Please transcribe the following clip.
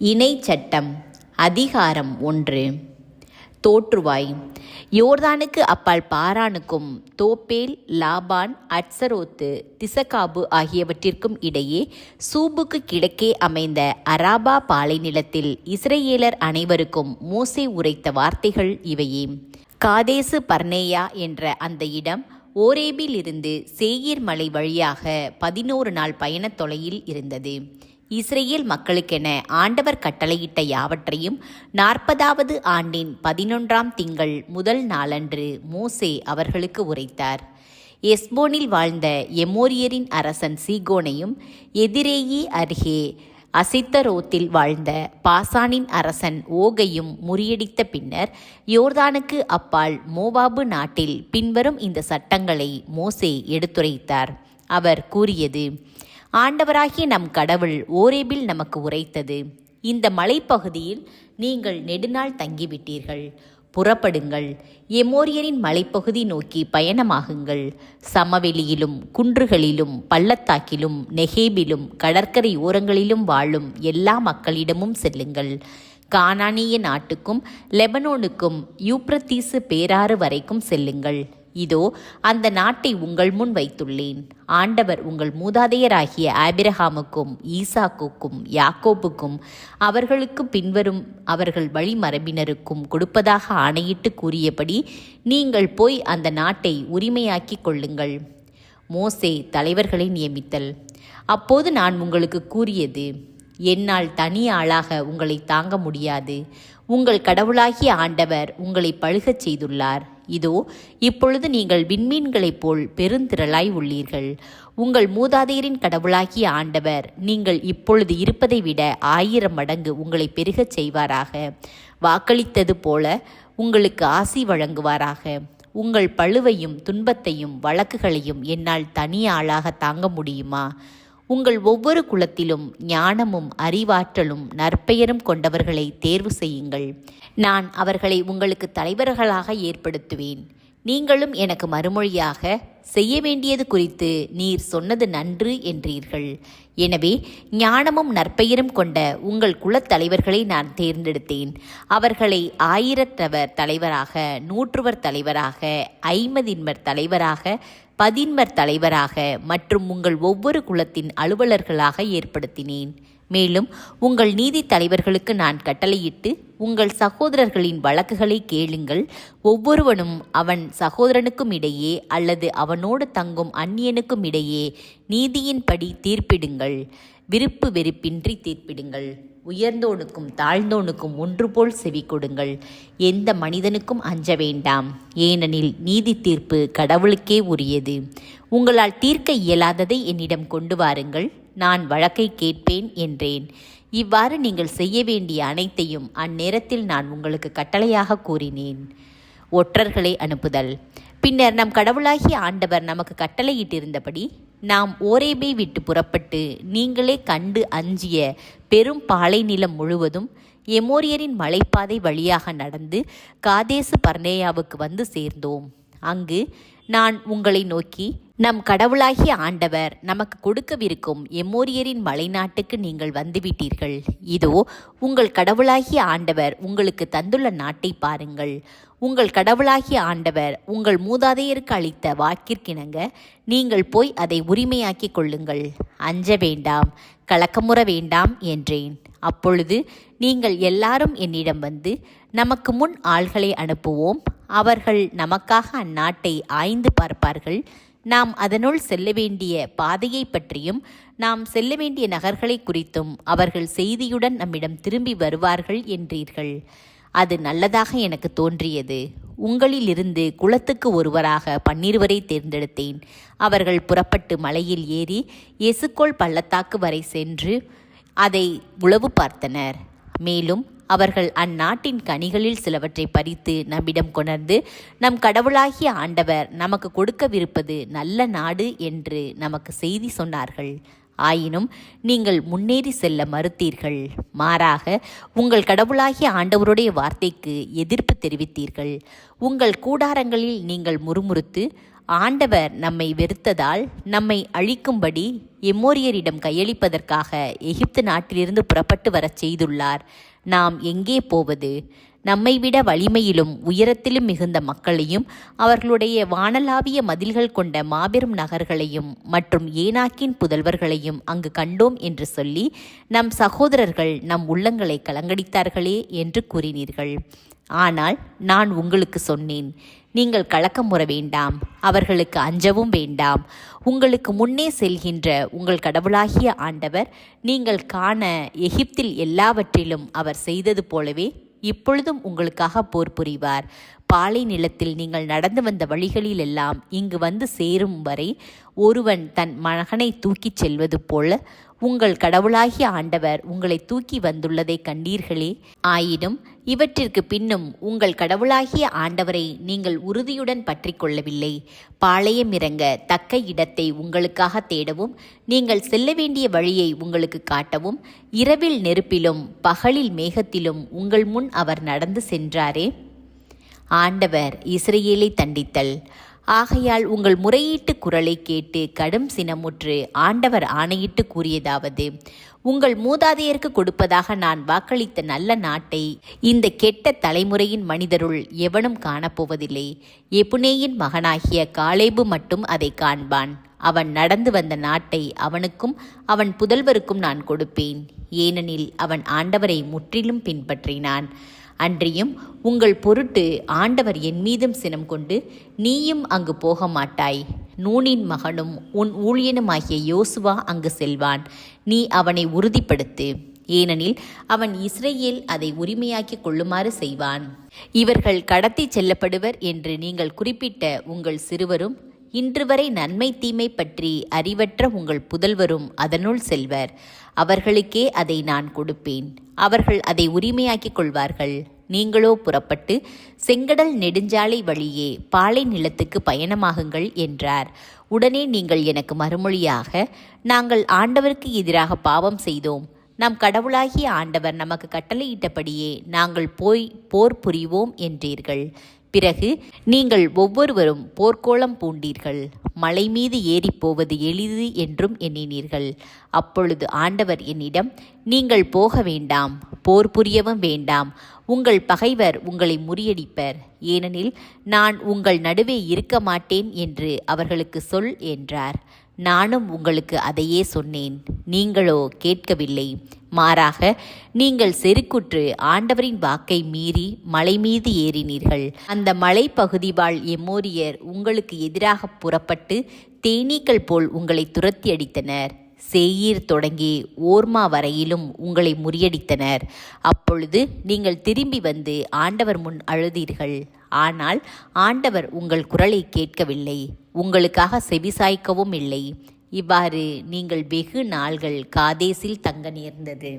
இணை சட்டம் அதிகாரம் 1. தோற்றுவாய். யோர்தானுக்கு அப்பால் பாரானுக்கும் தோப்பேல், லாபான், அட்சரோத்து, திசகாபு ஆகியவற்றிற்கும் இடையே சூபுக்கு கிழக்கே அமைந்த அராபா பாலை நிலத்தில் இஸ்ரேலர் அனைவருக்கும் மோசே உரைத்த வார்த்தைகள் இவையே. காதேசு பர்னேயா என்ற அந்த இடம் ஓரேபிலிருந்து சேயீர் மலை வழியாக 11 நாள் பயணத் தொலையில் இருந்தது. இஸ்ரேல் மக்களுக்கென ஆண்டவர் கட்டளையிட்ட யாவற்றையும் 40வது ஆண்டின் 11ஆம் திங்கள் முதல் நாளன்று மோசே அவர்களுக்கு உரைத்தார். எஸ்போனில் வாழ்ந்த எமோரியரின் அரசன் சீகோனையும், எதிரேயி அருகே அசித்தரோத்தில் வாழ்ந்த பாசானின் அரசன் ஓகையும் முறியடித்த பின்னர் யோர்தானுக்கு அப்பால் மோவாபு நாட்டில் பின்வரும் இந்த சட்டங்களை மோசே எடுத்துரைத்தார். அவர் கூறியது: ஆண்டவராகிய நம் கடவுள் ஓரேபில் நமக்கு உரைத்தது: இந்த மலைப்பகுதியில் நீங்கள் நெடுநாள் தங்கிவிட்டீர்கள். புறப்படுங்கள், எமோரியரின் மலைப்பகுதி நோக்கி பயணமாகுங்கள். சமவெளியிலும் குன்றுகளிலும் பள்ளத்தாக்கிலும் நெகேபிலும் கடற்கரை ஓரங்களிலும் வாழும் எல்லா மக்களிடமும் செல்லுங்கள். கானானிய நாட்டுக்கும் லெபனோனுக்கும் யூப்ரத்தீசு பேராறு வரைக்கும் செல்லுங்கள். இதோ அந்த நாட்டை உங்கள் முன் வைத்துள்ளேன். ஆண்டவர் உங்கள் மூதாதையராகிய ஆபிரகாமுக்கும் ஈசாக்குக்கும் யாக்கோபுக்கும் அவர்களுக்கு பின்வரும் அவர்கள் வழிமரபினருக்கும் கொடுப்பதாக ஆணையிட்டு கூறியபடி நீங்கள் போய் அந்த நாட்டை உரிமையாக்கிக் கொள்ளுங்கள். மோசே தலைவர்களை நியமித்தல். அப்போது நான் உங்களுக்கு கூறியது: என்னால் தனி ஆளாக உங்களை தாங்க முடியாது. உங்கள் கடவுளாகிய ஆண்டவர் உங்களை பழுகச் செய்துள்ளார். இதோ இப்பொழுது நீங்கள் விண்மீன்களைப் போல் பெருந்திரளாய் உள்ளீர்கள். உங்கள் மூதாதையரின் கடவுளாகிய ஆண்டவர் நீங்கள் இப்பொழுது இருப்பதை விட 1000 மடங்கு உங்களை பெருகச் செய்வாராக. வாக்களித்தது போல உங்களுக்கு ஆசி வழங்குவாராக. உங்கள் பழுவையும் துன்பத்தையும் வழக்குகளையும் என்னால் தனி ஆளாக தாங்க முடியுமா? உங்கள் ஒவ்வொரு குலத்திலும் ஞானமும் அறிவாற்றலும் நற்பெயரும் கொண்டவர்களை தேர்வு செய்யுங்கள். நான் அவர்களை உங்களுக்கு தலைவர்களாக ஏற்படுத்துவேன். நீங்களும் எனக்கு மறுமொழியாக, செய்ய வேண்டியது குறித்து நீர் சொன்னது நன்று என்றீர்கள். எனவே ஞானமும் நற்பெயரும் கொண்ட உங்கள் குலத் தலைவர்களை நான் தேர்ந்தெடுத்தேன். அவர்களை 1000 தலைவராக, 100 தலைவராக, 50 தலைவராக, 10 தலைவராக மற்றும் உங்கள் ஒவ்வொரு குலத்தின் அலுவலர்களாக ஏற்படுத்தினேன். மேலும் உங்கள் நீதி தலைவர்களுக்கு நான் கட்டளையிட்டு, உங்கள் சகோதரர்களின் வழக்குகளை கேளுங்கள். ஒவ்வொருவனும் அவன் சகோதரனுக்கும் இடையே அல்லது அவனோடு தங்கும் அந்நியனுக்கும் இடையே நீதியின்படி தீர்ப்பிடுங்கள். விருப்பு வெறுப்பின்றி தீர்ப்பிடுங்கள். உயர்ந்தோனுக்கும் தாழ்ந்தோனுக்கும் ஒன்று போல் செவி கொடுங்கள். எந்த மனிதனுக்கும் அஞ்ச வேண்டாம், ஏனெனில் நீதி தீர்ப்பு கடவுளுக்கே உரியது. உங்களால் தீர்க்க இயலாததை என்னிடம் கொண்டு வாருங்கள், நான் வழக்கை கேட்பேன் என்றேன். இவ்வாறு நீங்கள் செய்ய வேண்டிய அனைத்தையும் அந்நேரத்தில் நான் உங்களுக்கு கட்டளையாக கூறினேன். ஒற்றர்களை அனுப்புதல். பின்னர் நம் கடவுளாகிய ஆண்டவர் நமக்கு கட்டளையிட்டிருந்தபடி நாம் ஓரேபை விட்டு புறப்பட்டு நீங்களே கண்டு அஞ்சிய பெரும் பாலை நிலம் முழுவதும் எமோரியரின் மலைப்பாதை வழியாக நடந்து காதேசு பர்னேயாவுக்கு வந்து சேர்ந்தோம். அங்கு நான் உங்களை நோக்கி, நம் கடவுளாகிய ஆண்டவர் நமக்கு கொடுக்கவிருக்கும் எமோரியரின் மலைநாட்டுக்கு நீங்கள் வந்துவிட்டீர்கள். இதோ உங்கள் கடவுளாகிய ஆண்டவர் உங்களுக்கு தந்துள்ள நாட்டை பாருங்கள். உங்கள் கடவுளாகிய ஆண்டவர் உங்கள் மூதாதையருக்கு அளித்த வாக்கிற்கிணங்க நீங்கள் போய் அதை உரிமையாக்கிக் கொள்ளுங்கள். அஞ்ச வேண்டாம், கலக்கமுற வேண்டாம் என்றேன். அப்பொழுது நீங்கள் எல்லாரும் என்னிடம் வந்து, நமக்கு முன் ஆள்களை அனுப்புவோம். அவர்கள் நமக்காக அந்நாட்டை ஆய்ந்து பார்ப்பார்கள். நாம் அதனுள் செல்ல வேண்டிய பாதையை பற்றியும் நாம் செல்ல வேண்டிய நகர்களை குறித்தும் அவர்கள் செய்தியுடன் நம்மிடம் திரும்பி வருவார்கள் என்றீர்கள். அது நல்லதாக எனக்கு தோன்றியது. உங்களிலிருந்து குலத்துக்கு ஒருவராக 12 தேர்ந்தெடுத்தேன். அவர்கள் புறப்பட்டு மலையில் ஏறி எசுக்கோல் பள்ளத்தாக்கு வரை சென்று அதை உளவு பார்த்தனர். மேலும் அவர்கள் அந்நாட்டின் கனிகளில் சிலவற்றை பறித்து நம்மிடம் கொணர்ந்து, நம் கடவுளாகிய ஆண்டவர் நமக்கு கொடுக்கவிருப்பது நல்ல நாடு என்று நமக்கு செய்தி சொன்னார்கள். ஆயினும் நீங்கள் முன்னேறி செல்ல மறுத்தீர்கள். மாறாக உங்கள் கடவுளாகிய ஆண்டவருடைய வார்த்தைக்கு எதிர்ப்பு தெரிவித்தீர்கள். உங்கள் கூடாரங்களில் நீங்கள் முறுமுறுத்து, ஆண்டவர் நம்மை வெறுத்ததால் நம்மை அழிக்கும்படி எம்மோரியரிடம் கையளிப்பதற்காக எகிப்து நாட்டிலிருந்து புறப்பட்டு வரச் செய்துள்ளார். நாம் எங்கே போவது? நம்மை விட வலிமையிலும் உயரத்திலும் மிகுந்த மக்களையும் அவர்களுடைய வானளாவிய மதில்கள் கொண்ட மாபெரும் நகர்களையும் மற்றும் ஏனாக்கின் புதல்வர்களையும் அங்கு கண்டோம் என்று சொல்லி நம் சகோதரர்கள் நம் உள்ளங்களை கலங்கடித்தார்களே என்று கூறினீர்கள். ஆனால் நான் உங்களுக்கு சொன்னேன், நீங்கள் கலக்கமுற வேண்டாம், அவர்களுக்கு அஞ்சவும் வேண்டாம். உங்களுக்கு முன்னே செல்கின்ற உங்கள் கடவுளாகிய ஆண்டவர் நீங்கள் காண எகிப்தில் எல்லாவற்றிலும் அவர் செய்தது போலவே இப்பொழுதும் உங்களுக்காக போர் புரிவார். பாலை நிலத்தில் நீங்கள் நடந்து வந்த வழிகளிலெல்லாம் இங்கு வந்து சேரும் வரை ஒருவன் தன் மகனை தூக்கிச் செல்வது போல உங்கள் கடவுளாகிய ஆண்டவர் உங்களை தூக்கி வந்துள்ளதை கண்டீர்களே. ஆயினும் இவற்றிற்கு பின்னும் உங்கள் கடவுளாகிய ஆண்டவரை நீங்கள் உறுதியுடன் பற்றி கொள்ளவில்லை. பாளையம் இறங்க தக்க இடத்தை உங்களுக்காக தேடவும், நீங்கள் செல்ல வேண்டிய வழியை உங்களுக்கு காட்டவும், இரவில் நெருப்பிலும் பகலில் மேகத்திலும் உங்கள் முன் அவர் நடந்து சென்றாரே. ஆண்டவர் இஸ்ரவேலை தண்டித்தல். ஆகையால் உங்கள் முறையீட்டு குரலை கேட்டு கடும் சினமுற்று ஆண்டவர் ஆணையிட்டு கூறியதாவது: உங்கள் மூதாதையருக்கு கொடுப்பதாக நான் வாக்களித்த நல்ல நாட்டை இந்த கெட்ட தலைமுறையின் மனிதருள் எவனும் காணப்போவதில்லை. எப்புனேயின் மகனாகிய காலேபு மட்டும் அதை காண்பான். அவன் நடந்து வந்த நாட்டை அவனுக்கும் அவன் புதல்வருக்கும் நான் கொடுப்பேன், ஏனெனில் அவன் ஆண்டவரை முற்றிலும் பின்பற்றினான். அன்றியும் உங்கள் பொருட்டு ஆண்டவர் என் மீதும் சினம் கொண்டு நீயும் அங்கு போக மாட்டாய். நூனின் மகனும் உன் ஊழியனுமாகிய யோசுவா அங்கு செல்வான். நீ அவனை உறுதிப்படுத்து, ஏனெனில் அவன் இஸ்ரவேல் அதை உரிமையாக்கி கொள்ளுமாறு செய்வான். இவர்கள் கடத்தி செல்லப்படுவர் என்று நீங்கள் குறிப்பிட்ட உங்கள் சிறுவரும் இன்று வரை நன்மை தீமை பற்றி அறிவற்ற உங்கள் புதல்வரும் அதனுள் செல்வர். அவர்களுக்கே அதை நான் கொடுப்பேன். அவர்கள் அதை உரிமையாக்கிக் கொள்வார்கள். நீங்களோ புறப்பட்டு செங்கடல் நெடுஞ்சாலை வழியே பாலை நிலத்துக்கு பயணமாகுங்கள் என்றார். உடனே நீங்கள் எனக்கு மறுமொழியாக, நாங்கள் ஆண்டவருக்கு எதிராக பாவம் செய்தோம். நம் கடவுளாகிய ஆண்டவர் நமக்கு கட்டளையிட்டபடியே நாங்கள் போய் போர் புரிவோம் என்றீர்கள். பிறகு நீங்கள் ஒவ்வொருவரும் போர்க்கோளம் பூண்டீர்கள். மலை மீது ஏறிப்போவது எளிது என்றும் எண்ணினீர்கள். அப்பொழுது ஆண்டவர் என்னிடம், நீங்கள் போக வேண்டாம், போர் புரியவும் வேண்டாம். உங்கள் பகைவர் உங்களை முறியடிப்பர், ஏனெனில் நான் உங்கள் நடுவே இருக்க மாட்டேன் என்று அவர்களுக்கு சொல் என்றார். நானும் உங்களுக்கு அதையே சொன்னேன், நீங்களோ கேட்கவில்லை. மாறாக நீங்கள் செருக்குற்று ஆண்டவரின் வாக்கை மீறி மலை மீது ஏறினீர்கள். அந்த மலைப்பகுதி வாழ் எம்மோரியர் உங்களுக்கு எதிராக புறப்பட்டு தேனீக்கள் போல் உங்களை துரத்தி அடித்தனர். சேயீர் தொடங்கி ஓர்மா வரையிலும் உங்களை முறியடித்தனர். அப்பொழுது நீங்கள் திரும்பி வந்து ஆண்டவர் முன் அழுதீர்கள். ஆனால் ஆண்டவர் உங்கள் குரலை கேட்கவில்லை, உங்களுக்காக செவிசாய்க்கவும் இல்லை. இவ்வாறு நீங்கள் வெகு நாள்கள் காதேசில் தங்க நேர்ந்தது.